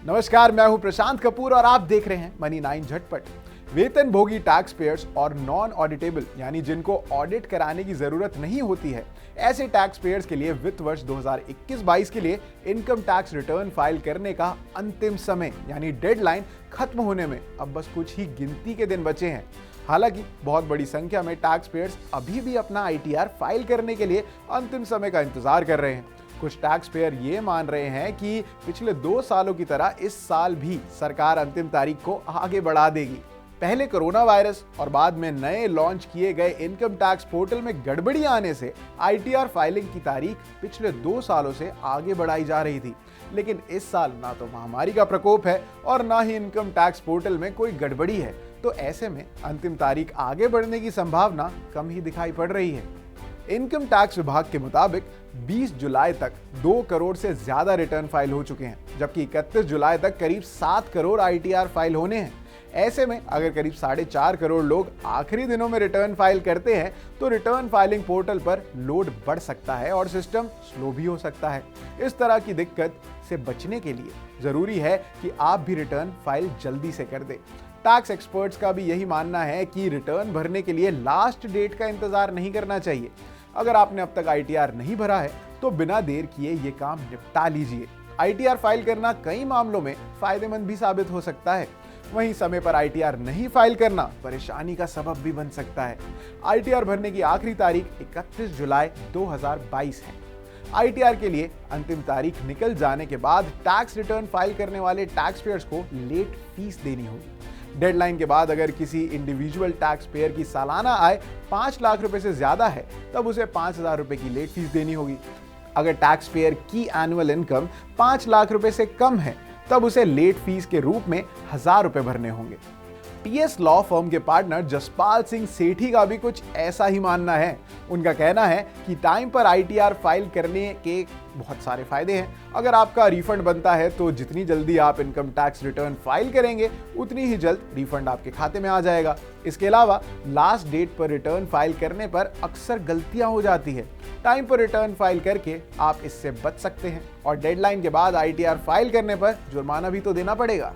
नमस्कार, मैं हूं प्रशांत कपूर और आप देख रहे हैं मनी 9 झटपट। वेतन भोगी टैक्स पेयर्स और नॉन ऑडिटेबल यानी जिनको ऑडिट कराने की जरूरत नहीं होती है, ऐसे टैक्स पेयर्स के लिए वित्त वर्ष 2021-22 के लिए इनकम टैक्स रिटर्न फाइल करने का अंतिम समय यानी डेडलाइन खत्म होने में अब बस कुछ ही गिनती के दिन बचे हैं। हालांकि बहुत बड़ी संख्या में टैक्स पेयर्स अभी भी अपना आईटीआर फाइल करने के लिए अंतिम समय का इंतजार कर रहे हैं। कुछ टैक्स पेयर ये मान रहे हैं कि पिछले 2 सालों की तरह इस साल भी सरकार अंतिम तारीख को आगे बढ़ा देगी। पहले कोरोना वायरस और बाद में नए लॉन्च किए गए इनकम टैक्स पोर्टल में गड़बड़ी आने से आईटीआर फाइलिंग की तारीख पिछले 2 सालों से आगे बढ़ाई जा रही थी। लेकिन इस साल ना तो महामारी का प्रकोप है और ना ही इनकम टैक्स पोर्टल में कोई गड़बड़ी है, तो ऐसे में अंतिम तारीख आगे बढ़ने की संभावना कम ही दिखाई पड़ रही है। इनकम टैक्स विभाग के मुताबिक 20 जुलाई तक 2 करोड़ से ज्यादा रिटर्न फाइल हो चुके हैं, जबकि 31 जुलाई तक करीब 7 करोड़ आईटीआर फाइल होने हैं। ऐसे में अगर करीब 4.5 करोड़ लोग आखिरी दिनों में रिटर्न फाइल करते हैं तो रिटर्न फाइलिंग पोर्टल पर लोड बढ़ सकता है और सिस्टम स्लो भी हो सकता है। इस तरह की दिक्कत से बचने के लिए जरूरी है कि आप भी रिटर्न फाइल जल्दी से कर दें। टैक्स एक्सपर्ट्स का भी यही मानना है कि रिटर्न भरने के लिए लास्ट डेट का इंतजार नहीं करना चाहिए। अगर आपने अब तक आईटीआर नहीं भरा है तो बिना देर किए ये काम निपटा लीजिए। आईटीआर फाइल करना कई मामलों में फायदेमंद भी साबित हो सकता है। वहीं समय पर आईटीआर नहीं फाइल करना परेशानी का सबब भी बन सकता है। आईटीआर भरने की आखिरी तारीख 31 जुलाई 2022 है। आईटीआर के लिए अंतिम तारीख निकल जाने के बाद टैक्स रिटर्न फाइल करने वाले टैक्स पेयर्स को लेट फीस देनी होगी। डेडलाइन के बाद अगर किसी इंडिविजुअल टैक्स पेयर की सालाना आय 5 लाख रुपए से ज्यादा है तब उसे 5,000 रुपए की लेट फीस देनी होगी। अगर टैक्स पेयर की एनुअल इनकम 5 लाख रुपए से कम है तब उसे लेट फीस के रूप में 1,000 रुपए भरने होंगे। टीएस लॉ फर्म के पार्टनर जसपाल सिंह सेठी का भी कुछ ऐसा ही मानना है। उनका कहना है कि टाइम पर आईटीआर फाइल करने के बहुत सारे फायदे हैं। अगर आपका रिफंड बनता है तो जितनी जल्दी आप इनकम टैक्स रिटर्न फाइल करेंगे उतनी ही जल्द रिफंड आपके खाते में आ जाएगा। इसके अलावा लास्ट डेट पर रिटर्न फाइल करने पर अक्सर गलतियां हो जाती है। टाइम पर रिटर्न फाइल करके आप इससे बच सकते हैं और डेडलाइन के बाद आईटीआर फाइल करने पर जुर्माना भी तो देना पड़ेगा।